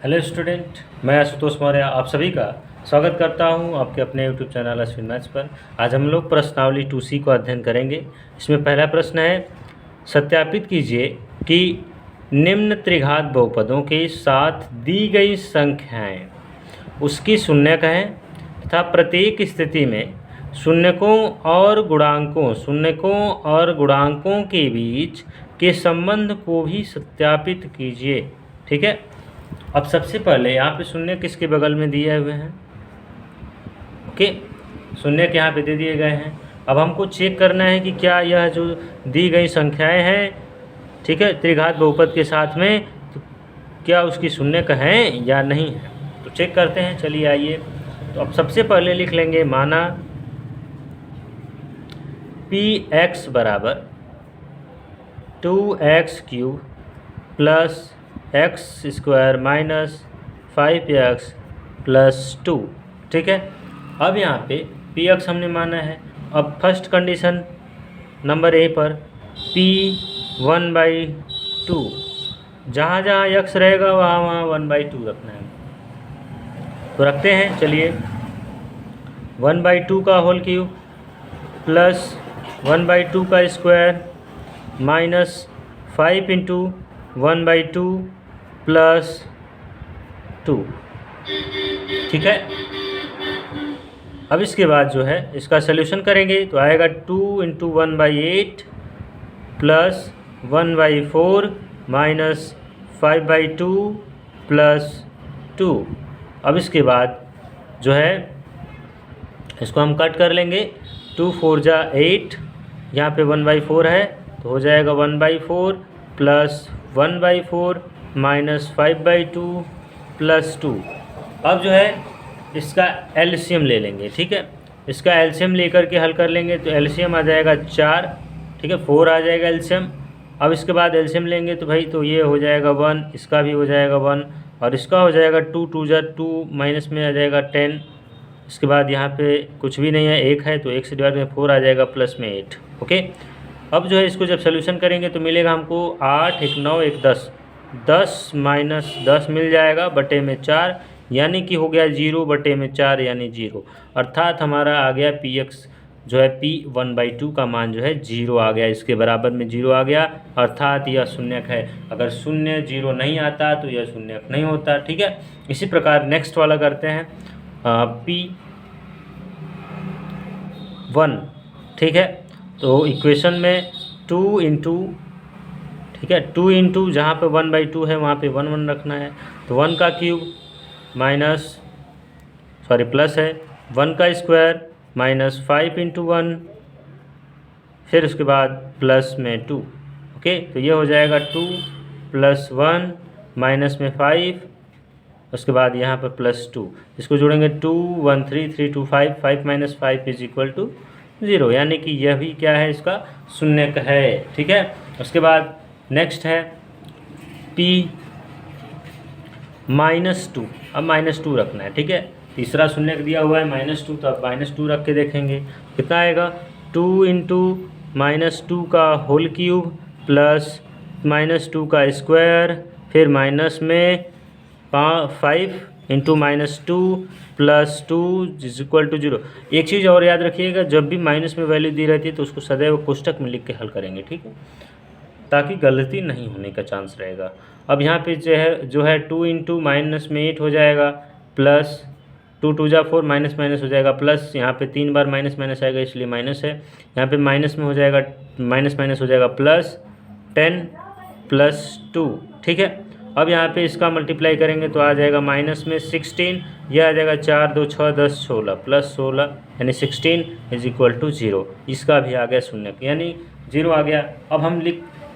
Hello student, मैं आशुतोष मौर्य आप सभी का स्वागत करता हूं आपके अपने यूट्यूब चैनल अश्विन मैथ्स पर। आज हम लोग प्रश्नावली 2C को अध्ययन करेंगे। इसमें पहला प्रश्न है, सत्यापित कीजिए कि निम्न त्रिघात बहुपदों के साथ दी गई संख्याएं उसकी शून्यक हैं तथा प्रत्येक स्थिति में शून्यकों और गुणांकों के बीच के संबंध को भी सत्यापित कीजिए। ठीक है। अब सबसे पहले यहाँ पे शून्य किसके बगल में दिए हुए हैं? ओके, शून्य के यहाँ पे दे दिए गए हैं। अब हमको चेक करना है कि क्या यह जो दी गई संख्याएं हैं, ठीक है, त्रिघात बहुपद के साथ में, तो क्या उसकी शून्यक हैं या नहीं है। तो चेक करते हैं, चलिए आइए। तो अब सबसे पहले लिख लेंगे, माना px बराबर 2x³ plus x square minus 5x plus 2। ठीक है। अब यहाँ पे px हमने माना है। अब फर्स्ट कंडीशन नंबर ए पर p1/2, जहाँ जहाँ x रहेगा वहाँ वहाँ 1/2 रखना है। तो रखते हैं, चलिए। 1/2 का होल क्यूब प्लस 1/2 का स्क्वायर माइनस 5 इंटू 1/2 प्लस 2। ठीक है। अब इसके बाद जो है इसका सल्यूशन करेंगे तो आएगा 2 इंटू 1/8 प्लस 1/4 माइनस 5/2 प्लस 2। अब इसके बाद जो है इसको हम कट कर लेंगे। 2 4 जा 8, यहाँ पे 1/4 है तो हो जाएगा 1/4 प्लस 1/4 माइनस 5/2 प्लस 2। अब जो है इसका एलसीएम ले लेंगे। ठीक है। इसका एलसीएम लेकर के हल कर लेंगे तो एलसीएम आ जाएगा 4। ठीक है, 4 आ जाएगा एलसीएम। अब इसके बाद एलसीएम लेंगे तो भाई तो ये हो जाएगा 1, इसका भी हो जाएगा 1 और इसका हो जाएगा 2 2 जा 2, माइनस में आ जाएगा 10। इसके बाद यहाँ पे कुछ भी नहीं है, 1 है तो 1 से डिवाइड में 4 आ जाएगा प्लस में 8। ओके। अब जो है इसको जब सोल्यूशन करेंगे तो मिलेगा हमको 8 1 9 1 10, 10 माइनस 10 मिल जाएगा बटे में 4, यानी कि हो गया 0/4 यानी 0। अर्थात हमारा आ गया px जो है p1/2 का मान जो है 0 आ गया, इसके बराबर में 0 आ गया, अर्थात यह शून्यक है। अगर 0 0 नहीं आता तो यह शून्यक नहीं होता। ठीक है। इसी प्रकार नेक्स्ट वाला करते हैं, p1। ठीक है। तो इक्वेशन में 2 इंटू, ठीक है, 2 इंटू जहाँ पे 1/2 है वहाँ पे 1 1 रखना है तो 1 का क्यूब माइनस प्लस है 1 का स्क्वायर माइनस 5 इंटू 1, फिर उसके बाद प्लस में 2। ओके, तो ये हो जाएगा 2 प्लस 1 माइनस में 5, उसके बाद यहाँ पर प्लस 2। इसको जोड़ेंगे 2 1 3 3 2 5, 5 माइनस 5 इज इक्वल टू 0, यानी कि यह भी क्या है, इसका शून्यक है। ठीक है। उसके बाद नेक्स्ट है p-2। अब -2 रखना है। ठीक है, तीसरा शून्यक दिया हुआ है -2, तो अब -2 रख के देखेंगे कितना आएगा। 2 इंटू -2 का होल क्यूब प्लस -2 का स्क्वायर, फिर माइनस में 5 into -2 plus 2 is equal to 0। एक चीज़ और याद रखिएगा, जब भी माइनस में वैल्यू दी रहती है तो उसको सदैव कोष्टक में लिख के हल करेंगे। ठीक है, ताकि गलती नहीं होने का चांस रहेगा। अब यहाँ पे जो है 2 इंटू -8 हो जाएगा प्लस 2 2 जा 4, माइनस माइनस हो जाएगा प्लस, यहाँ पे 3 बार माइनस माइनस आएगा इसलिए माइनस है। यहाँ पे माइनस में हो जाएगा माइनस माइनस हो जाएगा प्लस 10 प्लस 2। ठीक है। अब यहाँ पे इसका मल्टीप्लाई करेंगे तो आ जाएगा माइनस में 16, यह आ जाएगा 4 2 6 10 16 प्लस 16 यानी 16 इज इक्वल टू 0। इसका भी आ गया शून्यक, यानी 0 आ गया। अब हम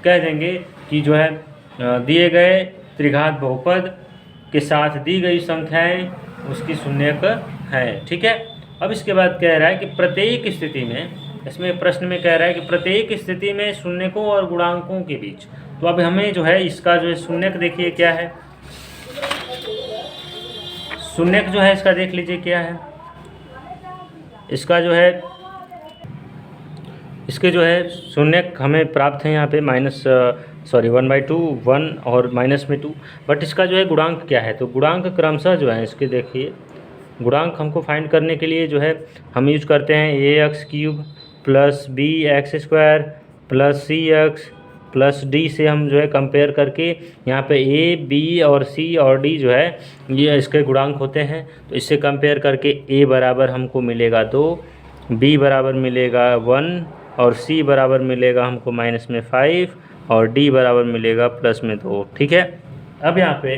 कह देंगे कि जो है दिए गए त्रिघात बहुपद के साथ दी गई संख्याएं उसकी शून्यक है। ठीक है। अब इसके बाद कह रहा है कि प्रत्येक स्थिति में, इसमें प्रश्न में कह रहा है कि प्रत्येक स्थिति में शून्यकों और गुणांकों के बीच। तो अब हमें जो है इसका जो है शून्यक देखिए क्या है, शून्यक जो है इसका देख लीजिए क्या है। इसका जो है इसके जो है शून्यक हमें प्राप्त है यहाँ पे सॉरी 1/2 1 और माइनस में 2, बट इसका जो है गुणांक क्या है, तो गुणांक क्रमशः जो है इसके देखिए गुणांक हमको फाइंड करने के लिए जो है हम यूज करते हैं ax³ plus bx² plus cx plus d से हम जो है कंपेयर करके यहाँ पे a b और c और d जो है ये इसके गुणांक होते हैं, तो इससे कंपेयर करके a बराबर हमको मिलेगा 2, b बराबर मिलेगा 1 और c बराबर मिलेगा हमको माइनस में 5 और d बराबर मिलेगा प्लस में 2। ठीक है, अब यहाँ पे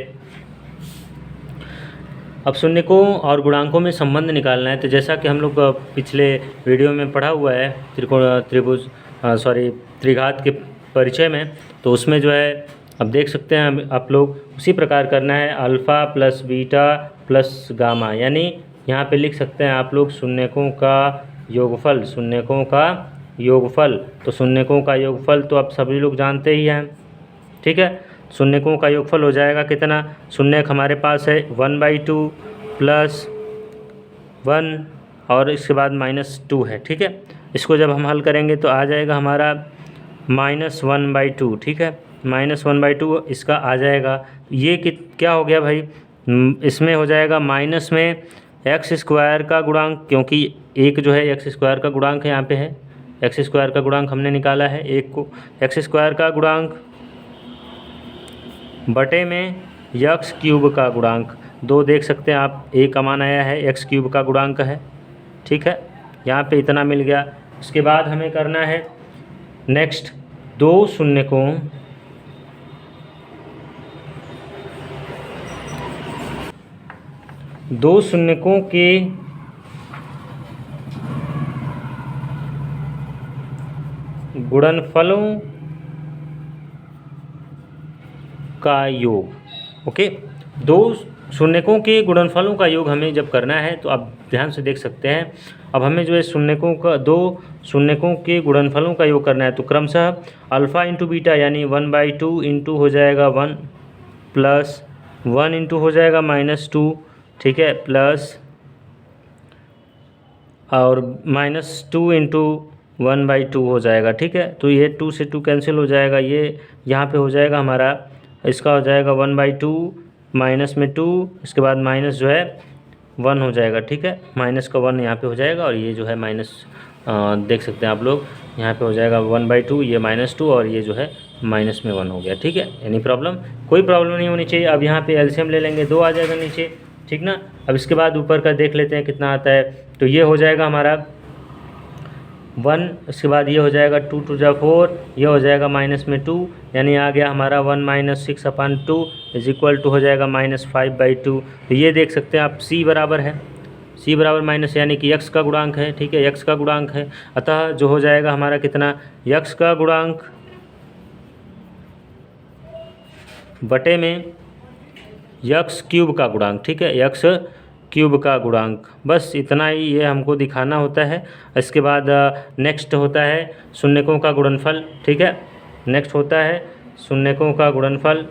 अब शून्यकों और गुणांकों में संबंध निकालना है। तो जैसा कि हम लोग पिछले वीडियो में पढ़ा हुआ है त्रिघात के परिचय में, तो उसमें जो है अब देख सकते हैं आप लोग उसी प्रकार करना है alpha plus beta plus gamma, यानी यहाँ पे लिख सकते हैं आप लोग शून्यकों का योगफल, शून्यकों का योगफल। तो शून्यकों का योगफल तो आप सभी लोग जानते ही हैं। ठीक है, शून्यकों का योगफल हो जाएगा कितना, शून्यक हमारे पास है 1/2 प्लस 1 और इसके बाद -2 है। ठीक है, इसको जब हम हल करेंगे तो आ जाएगा हमारा -1/2। ठीक है, -1/2 इसका आ जाएगा। ये क्या हो गया भाई, इसमें हो जाएगा माइनस में x² का गुणांक, क्योंकि एक जो है x² का गुणांक है, यहाँ पे है x² का गुणांक हमने निकाला है एक को, x² का गुणांक बटे में x³ का गुणांक, 2 देख सकते हैं आप, a का मान आया है x³ का गुणांक है। ठीक है, यहाँ पे इतना मिल गया। इसके बाद हमें करना है नेक्स्ट दो शून्यकों के गुणनफलों का योग। ओके, दो शून्यकों के गुणनफलों का योग हमें जब करना है तो आप ध्यान से देख सकते हैं, अब हमें जो है दो शून्यकों के गुणनफलों का योग करना है। तो क्रमशः अल्फ़ा इंटू बीटा यानी 1/2 इंटू हो जाएगा 1 प्लस 1 इंटू हो जाएगा -2। ठीक है, प्लस और -2 इंटू 1/2 हो जाएगा। ठीक है, तो ये 2 से 2 कैंसिल हो जाएगा, ये यहाँ पे हो जाएगा हमारा, इसका हो जाएगा 1/2 माइनस में 2, इसके बाद माइनस जो है 1 हो जाएगा। ठीक है, माइनस का 1 यहाँ पे हो जाएगा और ये जो है माइनस देख सकते हैं आप लोग, यहाँ पे हो जाएगा 1/2, ये -2 और ये जो है माइनस में 1 हो गया। ठीक है, एनी प्रॉब्लम, कोई प्रॉब्लम नहीं होनी चाहिए। अब यहाँ पे एलसीएम ले लेंगे, 2 आ जाएगा नीचे। ठीक ना, अब इसके बाद ऊपर का देख लेते हैं कितना आता है। तो ये हो जाएगा हमारा 1, इसके बाद ये हो जाएगा 2 2 जा 4, ये हो जाएगा -2, यानी आ गया हमारा 1 - 6/2 इज इक्वल टू हो जाएगा -5/2। तो ये देख सकते हैं आप, c बराबर है, c बराबर माइनस यानी कि x का गुणांक है। ठीक है, x का गुणांक है, अतः जो हो जाएगा हमारा कितना, x का गुणांक बटे में x³ का गुणांक। ठीक है, x³ का गुणांक, बस इतना ही ये हमको दिखाना होता है। इसके बाद नेक्स्ट होता है शून्यकों का गुणनफल। ठीक है, नेक्स्ट होता है शून्यकों का गुणनफल।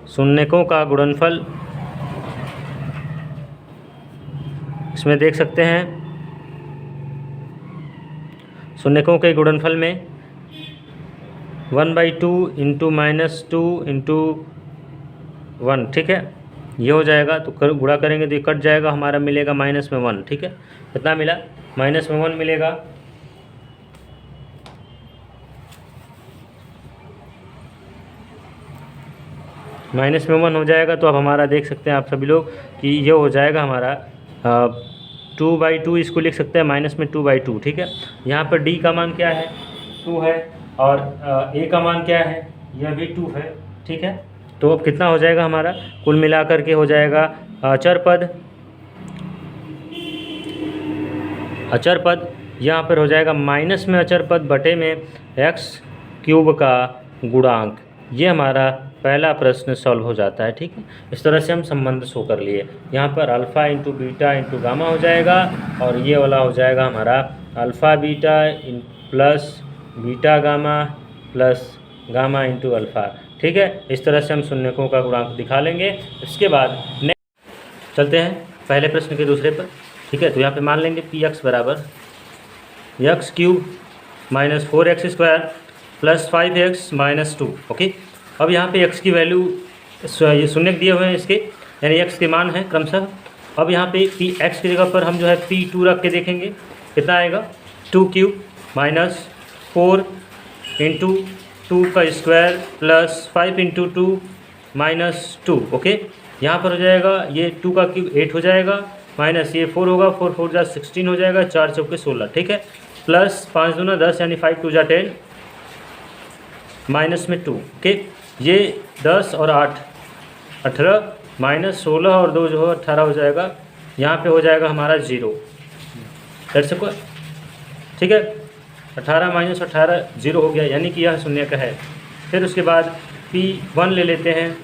शून्यकों का गुणनफल इसमें देख सकते हैं, शून्यकों के गुणनफल में 1/2 इंटू -2 इंटू 1। ठीक है, ये हो जाएगा, तो गुणा करेंगे तो ये कट जाएगा, हमारा मिलेगा -1। ठीक है, कितना मिला, -1 मिलेगा। -1 हो जाएगा, तो अब हमारा देख सकते हैं आप सभी लोग कि ये हो जाएगा हमारा 2/2, इसको लिख सकते हैं -2/2। ठीक है, यहाँ पर d का मान क्या है, 2 है, और a का मान क्या है, यह भी 2 है। ठीक है, तो अब कितना हो जाएगा हमारा, कुल मिलाकर के हो जाएगा अचर पद यहाँ पर हो जाएगा माइनस में अचर पद बटे में x³ का गुणांक। ये हमारा पहला प्रश्न सॉल्व हो जाता है। ठीक है, इस तरह से हम संबंध शो कर लिए। यहाँ पर alpha into beta into gamma हो जाएगा, और ये वाला हो जाएगा हमारा alpha beta plus beta gamma plus gamma into alpha. ठीक है, इस तरह से हम शून्यकों का गुणांक दिखा लेंगे। इसके बाद नेक्स्ट चलते हैं पहले प्रश्न के दूसरे पर। ठीक है, तो यहाँ पे मान लेंगे px बराबर x cube minus 4x² plus 5x minus 2। Okay, अब यहाँ पे x की वैल्यू ये शून्य दिए हुए हैं इसके, यानी x के मान हैं क्रमशः। अब यहाँ पे x की जगह पर हम जो है P2 रख के देखेंगे कितना आएगा, 2 क्यूब माइनस 4 इंटू 2 का square plus 5 into 2 minus 2। Okay, यहाँ पर हो जाएगा ये 2 का क्यूब 8 हो जाएगा, माइनस ये 4 होगा, 4 4 जा 16 हो जाएगा, 4 चौके 16। ठीक है, प्लस 5 दूना 10 यानी 5 2 जा 10, माइनस में 2। ओके, ये 10 और 8 18, माइनस 16 और 2 जो है 18 हो जाएगा। यहाँ पे हो जाएगा हमारा 0। कर सको, ठीक है, 18 माइनस 18 0 हो गया, यानी कि यह शून्य का है। फिर उसके बाद P1 ले लेते हैं।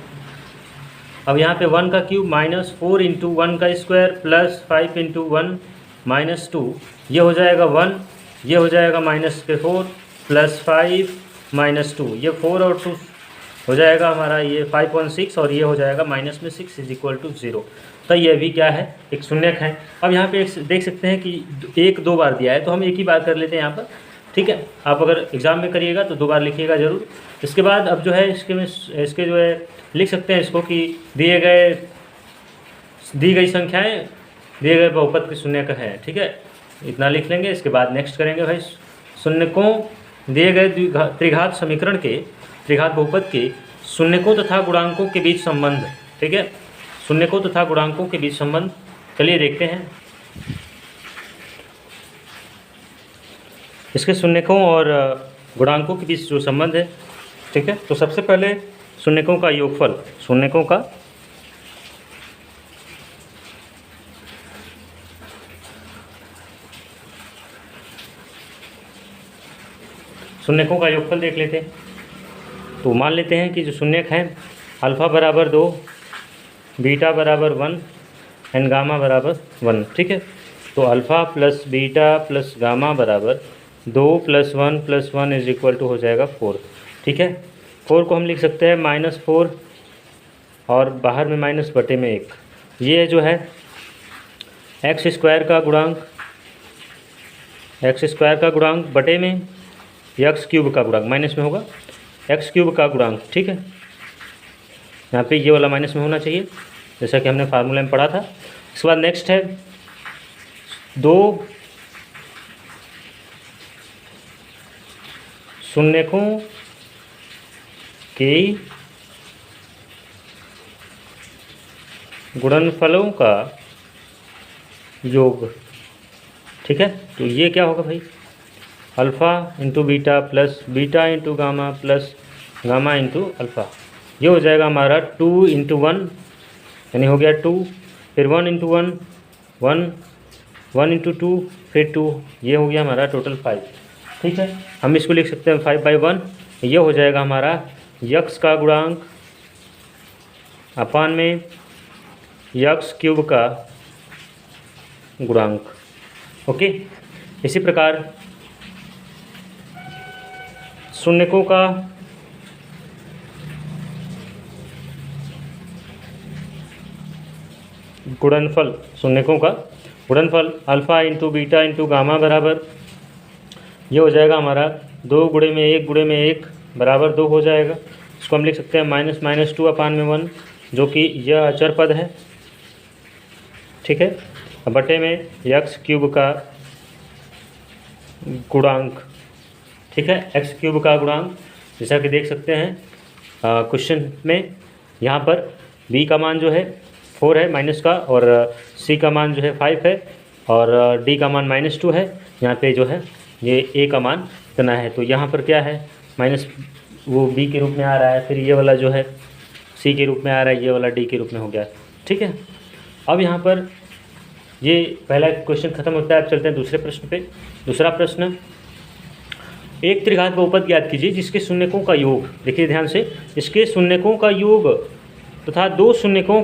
अब यहाँ पे 1 का क्यूब माइनस 4 इंटू 1 का स्क्वायर प्लस 5 इंटू 1 माइनस 2, ये हो जाएगा 1, ये हो जाएगा माइनस के 4 प्लस 5 माइनस 2, ये 4 और 2 हो जाएगा हमारा ये 5 और 6, और ये हो जाएगा माइनस में 6 इज इक्वल टू 0। तो ये भी क्या है, एक शून्यक है। अब यहाँ पे देख सकते हैं कि 1 2 बार दिया है, तो हम एक ही बार कर लेते हैं यहाँ पर। ठीक है, आप अगर एग्ज़ाम में करिएगा तो 2 बार लिखिएगा ज़रूर। इसके बाद अब जो है इसके जो है लिख सकते हैं इसको कि दी गई संख्याएं दिए गए बहुपद के शून्य का है। ठीक है, इतना लिख लेंगे। इसके बाद नेक्स्ट करेंगे भाई, शून्यकों दिए गए त्रिघात समीकरण के त्रिघात बहुपद के शून्यकों तथा गुणांकों के बीच संबंध। ठीक है, शून्यकों तथा गुणांकों के बीच संबंध, चलिए देखते हैं इसके शून्यकों और गुणांकों के बीच जो संबंध है। ठीक है, तो सबसे पहले शून्यकों का योगफल, शून्यकों का योगफल देख लेते हैं। तो मान लेते हैं कि जो शून्यक हैं अल्फ़ा बराबर 2, बीटा बराबर 1 एंड गामा बराबर 1। ठीक है, तो alpha plus beta plus gamma बराबर 2 प्लस 1 इज इक्वल टू हो जाएगा 4। ठीक है, 4 को हम लिख सकते हैं -4 और बाहर में माइनस बटे में 1। ये जो है एक्स स्क्वायर का गुणांक बटे में एक्स क्यूब का गुणांक, माइनस में होगा एक्स क्यूब का गुणांक। ठीक है, यहाँ पे ये वाला माइनस में होना चाहिए, जैसा कि हमने फार्मूला में पढ़ा था। इसके बाद नेक्स्ट है 2 शून्यकों के गुणनफलों का योग। ठीक है, तो ये क्या होगा भाई, alpha into beta plus beta into gamma plus gamma into alpha. ये हो जाएगा हमारा 2 इंटू 1 यानी हो गया 2, फिर 1 इंटू 1 1 इंटू 2 फिर 2, ये हो गया हमारा टोटल 5। ठीक है, हम इसको लिख सकते हैं 5/1। ये हो जाएगा हमारा यक्स का गुणांक अपान में यक्स क्यूब का गुणांक। ओके, इसी प्रकार शून्यकों का गुणनफल, शून्यकों का गुणनफल alpha into beta into gamma बराबर, ये हो जाएगा हमारा 2 गुणे में 1 गुणे में 1 बराबर 2 हो जाएगा। इसको हम लिख सकते हैं -2 अपान में 1, जो कि यह अचर पद है। ठीक है, बटे में एक्स क्यूब का गुणांक। ठीक है, एक्स क्यूब का गुणांक, जैसा कि देख सकते हैं क्वेश्चन में, यहाँ पर b का मान जो है 4 है माइनस का, और c का मान जो है 5 है, और d का मान -2 है। यहाँ पे जो है ये a का मान इतना है, तो यहाँ पर क्या है माइनस वो b के रूप में आ रहा है, फिर ये वाला जो है c के रूप में आ रहा है, ये वाला d के रूप में हो गया। ठीक है, अब यहाँ पर ये पहला क्वेश्चन खत्म होता है। अब चलते हैं दूसरे प्रश्न पे। दूसरा प्रश्न, एक त्रिघात बहुपद ज्ञात कीजिए जिसके शून्यकों का योग, देखिए ध्यान से, इसके शून्यकों का योग तथा दो शून्यकों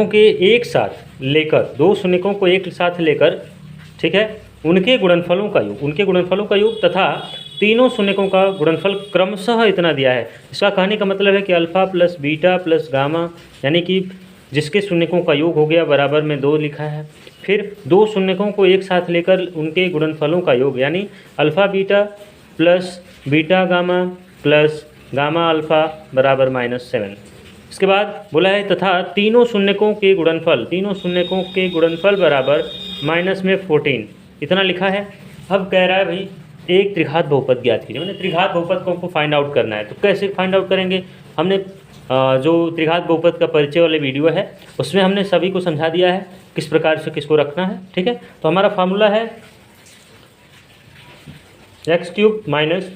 के एक साथ लेकर, ठीक है, उनके गुणनफलों का योग तथा तीनों शून्यकों का गुणनफल क्रमशः इतना दिया है। इसका कहने का मतलब है कि alpha plus beta plus gamma, यानी कि जिसके शून्यकों का योग हो गया बराबर में 2 लिखा है। फिर 2 शून्यकों को एक साथ लेकर उनके गुणनफलों का योग यानी alpha beta plus beta gamma plus gamma alpha बराबर -7। इसके बाद बोला है तथा तीनों शून्यकों के गुणनफल बराबर -14 इतना लिखा है। अब कह रहा है भाई एक त्रिघात बहुपद ज्ञात कीजिए, मैंने त्रिघात बहुपद को हमको फाइंड आउट करना है। तो कैसे फाइंड आउट करेंगे, हमने जो त्रिघात बहुपद का परिचय वाले वीडियो है उसमें हमने सभी को समझा दिया है किस प्रकार से किसको रखना है, ठीक है। तो हमारा फार्मूला है x³ minus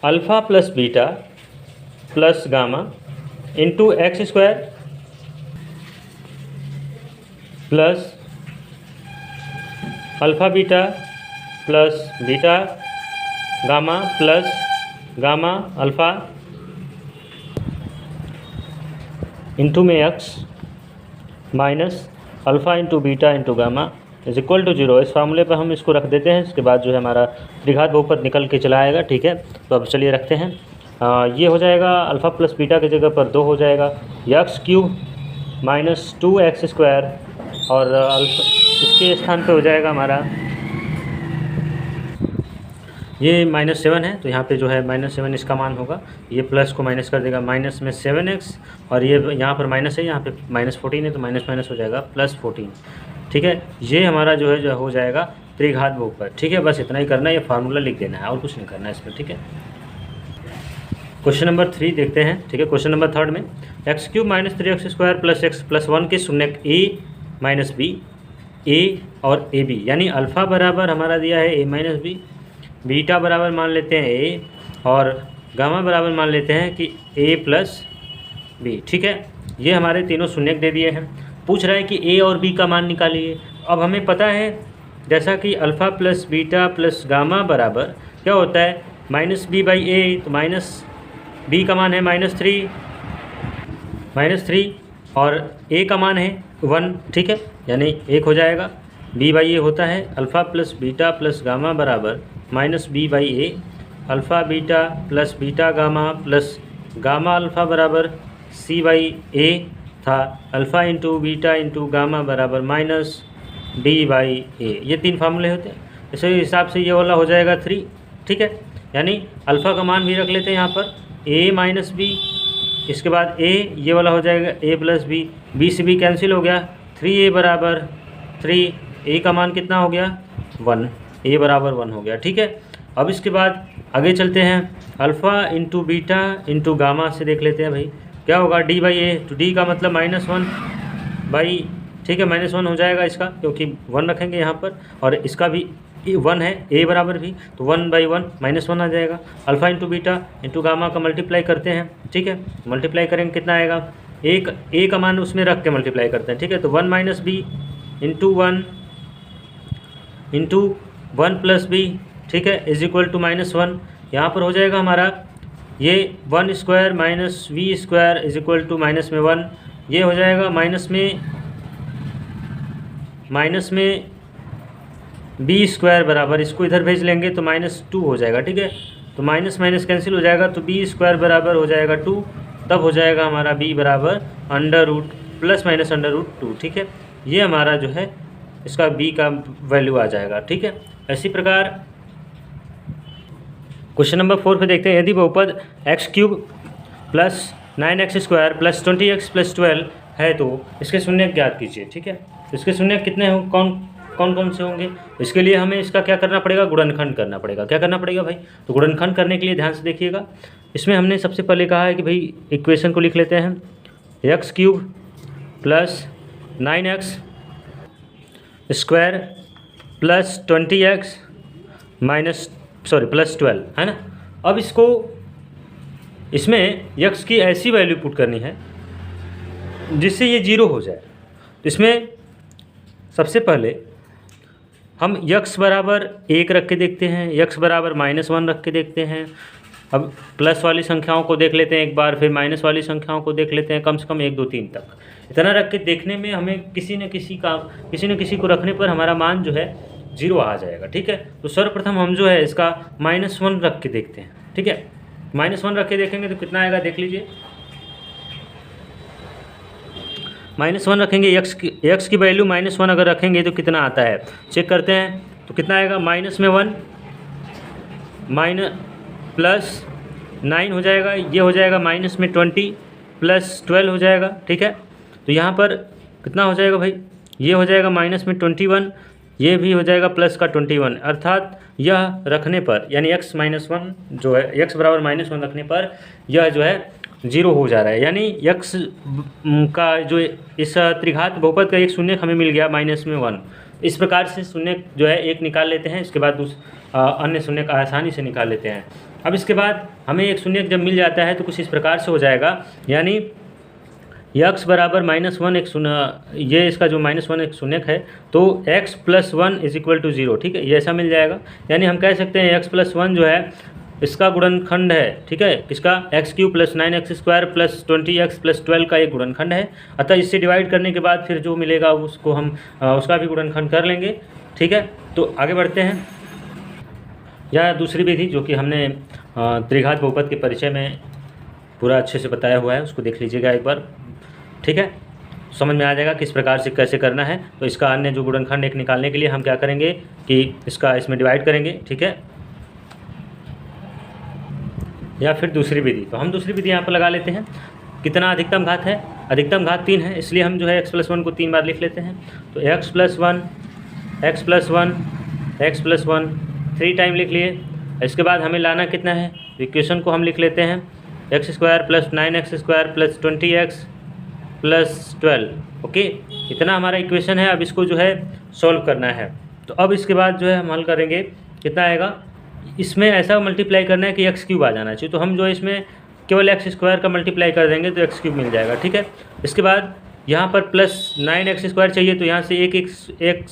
alpha plus beta plus gamma into x² plus alpha beta plus beta gamma plus gamma alpha into में x minus alpha into beta into gamma is equal to 0। इस फार्मूले पर हम इसको रख देते हैं। इसके बाद जो है हमारा त्रिघात बहुपद निकल के चला आएगा, ठीक है। तो अब चलिए रखते हैं। ये हो जाएगा अल्फ़ा प्लस बीटा की जगह पर 2 हो जाएगा x³ माइनस 2x² और इसके स्थान पे हो जाएगा हमारा ये -7 है, तो यहाँ पे जो है -7 इसका मान होगा। ये प्लस को माइनस कर देगा, माइनस में 7x और ये यहाँ पर माइनस है, यहाँ पे -14 है तो माइनस हो जाएगा +14, ठीक है। ये हमारा जो है हो जाएगा त्रिघात बहुपद, ठीक है। बस इतना ही करना है, ये फार्मूला लिख देना है और कुछ नहीं करना है इसमें, ठीक है। क्वेश्चन नंबर 3 देखते हैं, ठीक है। क्वेश्चन नंबर 3 में x³ minus 3x² plus x plus 1 के शून्यक a माइनस b, a और ab यानी अल्फ़ा बराबर हमारा दिया है a माइनस b, बीटा बराबर मान लेते हैं a और गामा बराबर मान लेते हैं कि a प्लस b, ठीक है। ये हमारे तीनों शून्यक दे दिए हैं। पूछ रहा है कि a और b का मान निकालिए। अब हमें पता है जैसा कि alpha plus beta plus gamma बराबर क्या होता है -b/a, तो -b का मान है -3 और a का मान है 1, ठीक है, यानी 1 हो जाएगा। b/a होता है alpha plus beta plus gamma बराबर -b/a, alpha beta plus beta gamma plus gamma alpha बराबर c/a था, alpha into beta into gamma बराबर -d/a। ये 3 फार्मूले होते हैं। इसी हिसाब से ये वाला हो जाएगा 3, ठीक है। यानी अल्फ़ा का मान भी रख लेते हैं यहाँ पर a माइनस b, इसके बाद a ये वाला हो जाएगा a प्लस b, b से b कैंसिल हो गया, 3a बराबर 3, a का मान कितना हो गया 1, a बराबर 1 हो गया, ठीक है। अब इसके बाद आगे चलते हैं, alpha into beta into gamma से देख लेते हैं भाई क्या होगा d/a, तो d का मतलब -1/, ठीक है, -1 हो जाएगा इसका क्योंकि 1 रखेंगे यहाँ पर और इसका भी 1 है a बराबर भी, तो 1/1 -1 आ जाएगा। Alpha into beta into gamma का मल्टीप्लाई करते हैं, ठीक है। मल्टीप्लाई करेंगे कितना आएगा, एक a का मान उसमें रख के मल्टीप्लाई करते हैं, ठीक है। तो 1 - b into 1 into 1 plus b, ठीक है, इज इक्वल टू -1। यहाँ पर हो जाएगा हमारा ये 1² minus v² is equal to -1, ये हो जाएगा माइनस में b² बराबर, इसको इधर भेज लेंगे तो -2 हो जाएगा, ठीक है। तो माइनस माइनस कैंसिल हो जाएगा, तो b² बराबर हो जाएगा 2, तब हो जाएगा हमारा b बराबर √+-√2, ठीक है। ये हमारा जो है इसका b का वैल्यू आ जाएगा, ठीक है। इसी प्रकार क्वेश्चन नंबर 4 पे देखते हैं, यदि बहुपद x³ plus 9x² plus 20x plus 12 है तो इसके शून्यक ज्ञात कीजिए, ठीक है। इसके शून्यक कितने हो कौन से होंगे, इसके लिए हमें इसका क्या करना पड़ेगा, गुणनखंड करना पड़ेगा। क्या करना पड़ेगा भाई, तो गुणनखंड करने के लिए ध्यान से देखिएगा। इसमें हमने सबसे पहले कहा है कि भाई इक्वेशन को लिख लेते हैं, x³ plus 9x² plus 20x plus 12 है ना। अब इसमें x की ऐसी वैल्यू पुट करनी है जिससे ये 0 हो जाए। तो इसमें सबसे पहले हम x बराबर 1 रख के देखते हैं, x बराबर -1 रख के देखते हैं। अब प्लस वाली संख्याओं को देख लेते हैं एक बार, फिर माइनस वाली संख्याओं को देख लेते हैं, कम से कम 1 2 3 तक। इतना रख के देखने में हमें किसी न किसी को रखने पर हमारा मान जो है 0 आ जाएगा, ठीक है। तो सर्वप्रथम हम जो है इसका -1 रख के देखते हैं, ठीक है। -1 रख के देखेंगे तो कितना आएगा देख लीजिए, -1 रखेंगे, एक्स की वैल्यू -1 अगर रखेंगे तो कितना आता है चेक करते हैं। तो कितना आएगा, माइनस में 1 प्लस 9 हो जाएगा, ये हो जाएगा माइनस में 20 प्लस 12 हो जाएगा। ठीक है, तो यहाँ पर कितना हो जाएगा भाई, ये हो जाएगा माइनस में 21, ये भी हो जाएगा प्लस का 21, अर्थात यह रखने पर यानी x-1 जो है x बराबर -1 रखने पर यह जो है 0 हो जा रहा है। यानी x का जो इस त्रिघात बहुपद का एक शून्य हमें मिल गया -1। इस प्रकार से शून्य जो है एक निकाल लेते हैं, इसके बाद अन्य शून्य का आसानी से निकाल लेते हैं। अब इसके बाद हमें एक शून्य जब मिल जाता है तो कुछ इस प्रकार से हो जाएगा, यानी x बराबर -1 एक शून्य, ये इसका जो -1 एक शून्य है, तो x + 1 = 0। ठीक है, ये ऐसा मिल जाएगा। यानी हम कह सकते हैं x + 1 जो है इसका गुणनखंड है। ठीक है, किसका, x³ + 9x² + 20x + 12 का एक गुणनखंड है। अतः इससे डिवाइड करने के बाद फिर जो मिलेगा उसको हम उसका भी गुणनखंड कर लेंगे। ठीक है, तो आगे बढ़ते हैं। यह दूसरी विधि जो कि हमने त्रिघात बहुपद के परिचय में पूरा अच्छे से बताया हुआ है, उसको देख लीजिएगा एक बार। ठीक है, समझ में आ जाएगा किस प्रकार से कैसे करना है। तो इसका अन्य जो गुणनखंड एक निकालने के लिए हम क्या करेंगे कि इसका इसमें डिवाइड करेंगे। ठीक है, या फिर दूसरी विधि, तो हम दूसरी विधि यहाँ पर लगा लेते हैं। कितना अधिकतम घात है, अधिकतम घात 3 है, इसलिए हम जो है x + 1 को 3 बार लिख लेते हैं। तो x + 1 x + 1 x + 1 3 टाइम लिख लिए। इसके बाद हमें लाना कितना है, इक्वेशन को हम लिख लेते हैं x² + 9x² + 20x + 12। ओके, इतना हमारा इक्वेशन है। अब इसको जो है सॉल्व करना है। तो अब इसके बाद जो है हम हल करेंगे, कितना आएगा, इसमें ऐसा मल्टीप्लाई करना है कि x³ आ जाना चाहिए। तो हम जो है इसमें केवल x² का मल्टीप्लाई कर देंगे तो x³ मिल जाएगा। ठीक है, इसके बाद यहाँ पर +9x² चाहिए, तो यहाँ से एक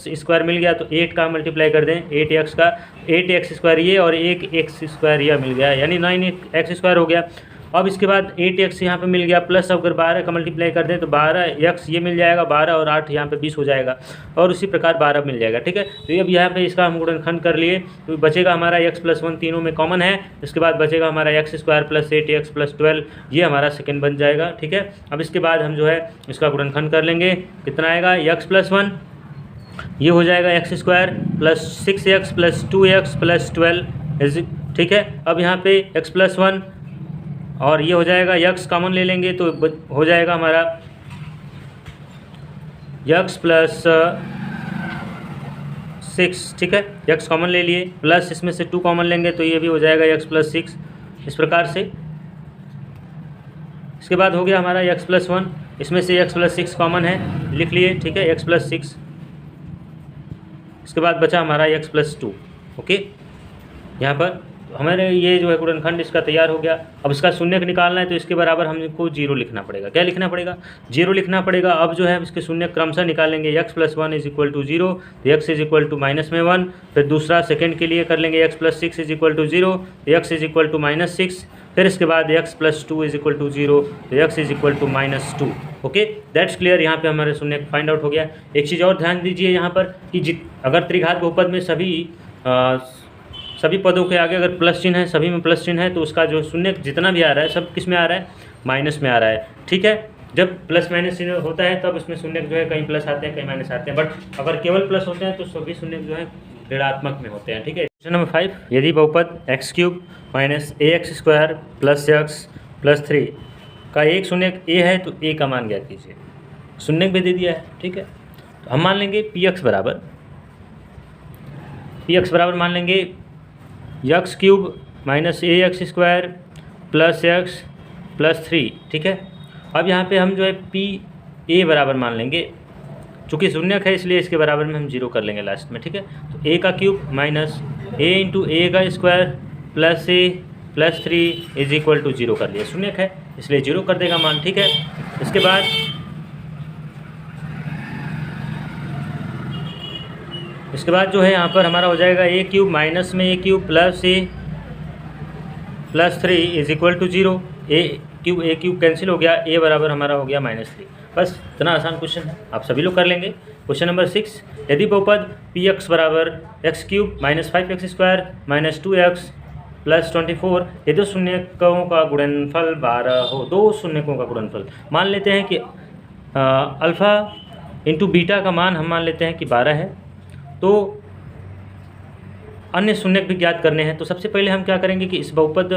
x² मिल गया, तो 8 का मल्टीप्लाई कर दें, 8x का 8x² ये और एक x² यह मिल गया, यानी 9x² हो गया। अब इसके बाद 8x यहाँ पे मिल गया, प्लस अगर 12 का मल्टीप्लाई कर दें तो 12x ये मिल जाएगा, 12 और 8 यहाँ पे 20 हो जाएगा, और उसी प्रकार 12 मिल जाएगा। ठीक है, तो अब यहाँ पे इसका हम गुणनखंड कर लिए, तो बचेगा हमारा x + 1 तीनों में कॉमन है। इसके बाद बचेगा हमारा x² + 8x + 12, ये हमारा सेकेंड बन जाएगा। ठीक है, अब इसके बाद हम जो है इसका गुणनखंड कर लेंगे। कितना आएगा, x + 1 ये हो जाएगा x² + 6x + 2x + 12। ठीक है, अब यहाँ पे x + 1 और ये हो जाएगा, x कॉमन ले लेंगे तो हो जाएगा हमारा x + 6। ठीक है, x कॉमन ले लिए, प्लस इसमें से 2 कॉमन लेंगे तो ये भी हो जाएगा x + 6। इस प्रकार से इसके बाद हो गया हमारा x + 1, इसमें से x + 6 कॉमन है, लिख लिए। ठीक है, x + 6। इसके बाद बचा हमारा x + 2। ओके, यहाँ पर हमारे ये जो है गुणनखंड इसका तैयार हो गया। अब इसका शून्य निकालना है, तो इसके बराबर हमको 0 लिखना पड़ेगा। क्या लिखना पड़ेगा, 0 लिखना पड़ेगा। अब जो है इसके शून्य क्रमशः निकालेंगे, x + 1 = 0, तो x = -1। फिर दूसरा सेकंड के लिए कर लेंगे, x + 6 = 0, तो x = -6। फिर इसके बाद x + 2 = 0, तो x = -2। Okay, that's clear. यहाँ पे हमारे शून्य फाइंड आउट हो गया। एक चीज़ और ध्यान दीजिए यहाँ पर कि अगर त्रिघात बहुपद में सभी पदों के आगे अगर प्लस चिन्ह है, सभी में प्लस चिन्ह है, तो उसका जो शून्य जितना भी आ रहा है सब किस में आ रहा है, माइनस में आ रहा है। ठीक है, जब प्लस माइनस चिन्ह होता है तब उसमें शून्य जो है कहीं प्लस आते हैं कहीं माइनस आते हैं, बट अगर केवल प्लस होते हैं तो सभी शून्य जो है ऋणात्मक में होते हैं। ठीक है, क्वेश्चन नंबर 5, यदि बहुपद x³ - ax² + x + 3 का एक शून्य a है तो a का मान ज्ञात कीजिए। शून्य भी दे दिया है। ठीक है, तो हम मान लेंगे px बराबर मान लेंगे x³ - ax² + x + 3। ठीक है, अब यहाँ पे हम जो है a बराबर मान लेंगे, चूँकि शून्यक है इसलिए इसके बराबर में हम 0 कर लेंगे लास्ट में। ठीक है, तो a का क्यूब - a × a का स्क्वायर + a + 3 = 0 कर लिया। शून्यक है इसलिए 0 कर देगा मान। ठीक है, इसके बाद जो है यहाँ पर हमारा हो जाएगा a³ - a³ + a + 3 = 0। a³ cancel हो गया, a बराबर हमारा हो गया -3। बस इतना आसान क्वेश्चन है, आप सभी लोग कर लेंगे। क्वेश्चन नंबर 6, यदि बहुपद px बराबर x³ - 5x² - 2x + 24, ये दो शून्यकों का गुणनफल 12 हो। दो शून्यकों का गुणनफल मान लेते हैं कि अल्फ़ा इंटू बीटा का मान हम मान लेते हैं कि 12 है। तो अन्य शून्य भी ज्ञात करने हैं। तो सबसे पहले हम क्या करेंगे कि इस बहुपद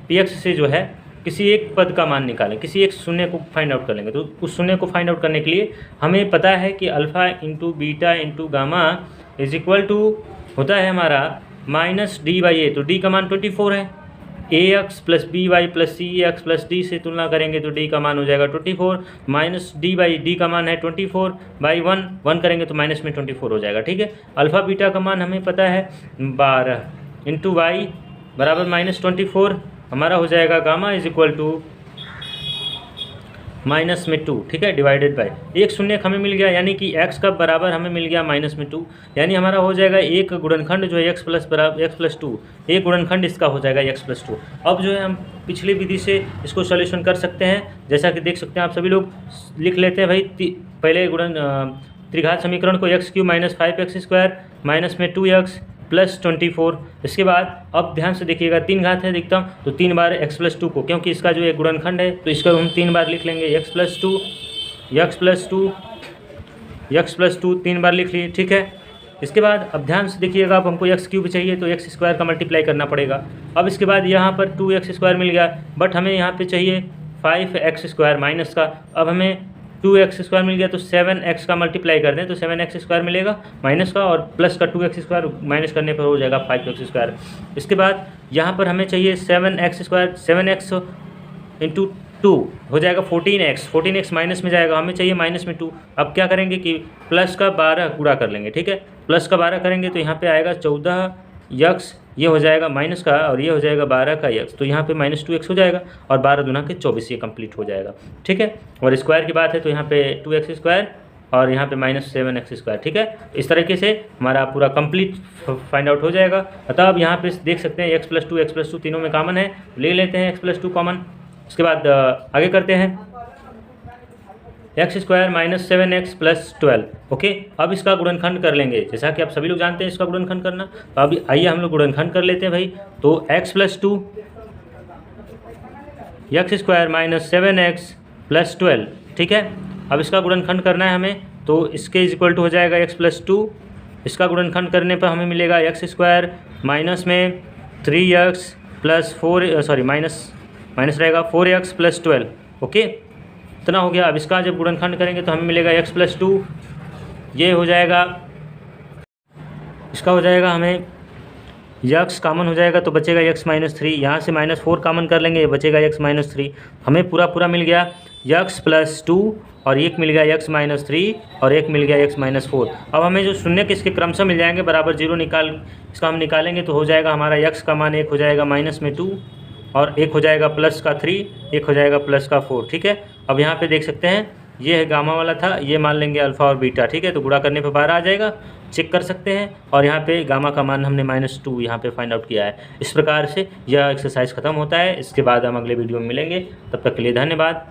px से जो है किसी एक पद का मान निकालें, किसी एक शून्य को फाइंड आउट कर लेंगे। तो उस शून्य को फाइंड आउट करने के लिए हमें पता है कि alpha into beta into gamma is equal to होता है हमारा माइनस डी बाई ए। तो डी का मान 24 है। A X plus B Y plus C X plus D से तुलना करेंगे तो डी का मान हो जाएगा 24 माइनस डी बाई डी का मान है 24 बाई 1 करेंगे तो माइनस में 24 हो जाएगा। ठीक है। अल्फ़ा बीटा का मान हमें पता है 12 इंटू वाई बराबर माइनस 24 हमारा हो जाएगा gamma is equal to minus में 2। ठीक है, डिवाइडेड बाय एक शून्य हमें मिल गया, यानी कि x का बराबर हमें मिल गया माइनस में 2, यानी हमारा हो जाएगा एक गुणनखंड जो है x प्लस 2, एक गुणनखंड इसका हो जाएगा x प्लस 2। अब जो है हम पिछली विधि से इसको सॉल्यूशन कर सकते हैं। जैसा कि देख सकते हैं आप सभी लोग लिख लेते हैं भाई पहले त्रिघात समीकरण को x cube minus 5x² minus में 2x प्लस 24। इसके बाद अब ध्यान से देखिएगा 3 घात है देखता हूँ, तो 3 बार x प्लस 2 को, क्योंकि इसका जो एक गुणनखंड है तो इसका हम 3 बार लिख लेंगे x प्लस 2 3 बार लिख लिए। ठीक है। इसके बाद अब ध्यान से देखिएगा, अब हमको x क्यूब चाहिए तो x स्क्वायर का मल्टीप्लाई करना पड़ेगा। अब इसके बाद यहाँ पर 2x² मिल गया, बट हमें यहाँ पे चाहिए 5x² माइनस का। अब हमें 2x² मिल गया तो 7x का मल्टीप्लाई कर दें तो 7x² मिलेगा माइनस का, और प्लस का 2x² माइनस करने पर हो जाएगा 5x²। इसके बाद यहाँ पर हमें चाहिए 7x इंटू 2 हो जाएगा 14x माइनस में जाएगा, हमें चाहिए माइनस में 2। अब क्या करेंगे कि प्लस का 12 गुणा कर लेंगे। ठीक है, प्लस का 12 करेंगे तो यहाँ पे आएगा 14x, ये हो जाएगा माइनस का, और ये हो जाएगा 12 का x, तो यहाँ पे माइनस 2x हो जाएगा, और 12 दूना के 24 ये कंप्लीट हो जाएगा। ठीक है। और स्क्वायर की बात है तो यहाँ पे 2x² और यहाँ पे माइनस 7x²। ठीक है। इस तरीके से हमारा पूरा कंप्लीट फाइंड आउट हो जाएगा। अतः अब यहाँ पे देख सकते हैं x प्लस 2 तीनों में कॉमन है, ले लेते हैं x प्लस 2 कॉमन। इसके बाद आगे करते हैं x² minus 7x plus 12। Okay, अब इसका गुणनखंड कर लेंगे, जैसा कि आप सभी लोग जानते हैं इसका गुणनखंड करना। तो अभी आइए हम लोग गुणनखंड कर लेते हैं भाई। तो x plus 2 x² minus 7x plus 12। ठीक है। अब इसका गुणनखंड करना है हमें, तो इसके इज इक्वल टू हो जाएगा x प्लस 2, इसका गुणनखंड करने पर हमें मिलेगा x² माइनस में 3x प्लस 4 माइनस रहेगा 4x प्लस 12। ओके, इतना हो गया। अब इसका जब गुणनखंड करेंगे तो हमें मिलेगा x प्लस 2, ये हो जाएगा, इसका हो जाएगा हमें x कॉमन हो जाएगा तो बचेगा x माइनस 3, यहाँ से माइनस 4 कॉमन कर लेंगे, ये बचेगा x माइनस 3। हमें पूरा मिल गया x प्लस 2, और एक मिल गया x माइनस 3, और एक मिल गया x माइनस 4। अब हमें जो शून्य किसके क्रमशः मिल जाएंगे बराबर 0 इसका हम निकालेंगे तो हो जाएगा हमारा x का मान एक हो जाएगा माइनस में 2, और एक हो जाएगा प्लस का 3, एक हो जाएगा प्लस का 4। ठीक है। अब यहाँ पे देख सकते हैं ये है गामा वाला था, ये मान लेंगे अल्फ़ा और बीटा। ठीक है, तो गुणा करने पे 12 आ जाएगा, चेक कर सकते हैं। और यहाँ पे गामा का मान हमने -2 यहाँ पे फाइंड आउट किया है। इस प्रकार से यह एक्सरसाइज ख़त्म होता है। इसके बाद हम अगले वीडियो में मिलेंगे, तब तक के लिए धन्यवाद।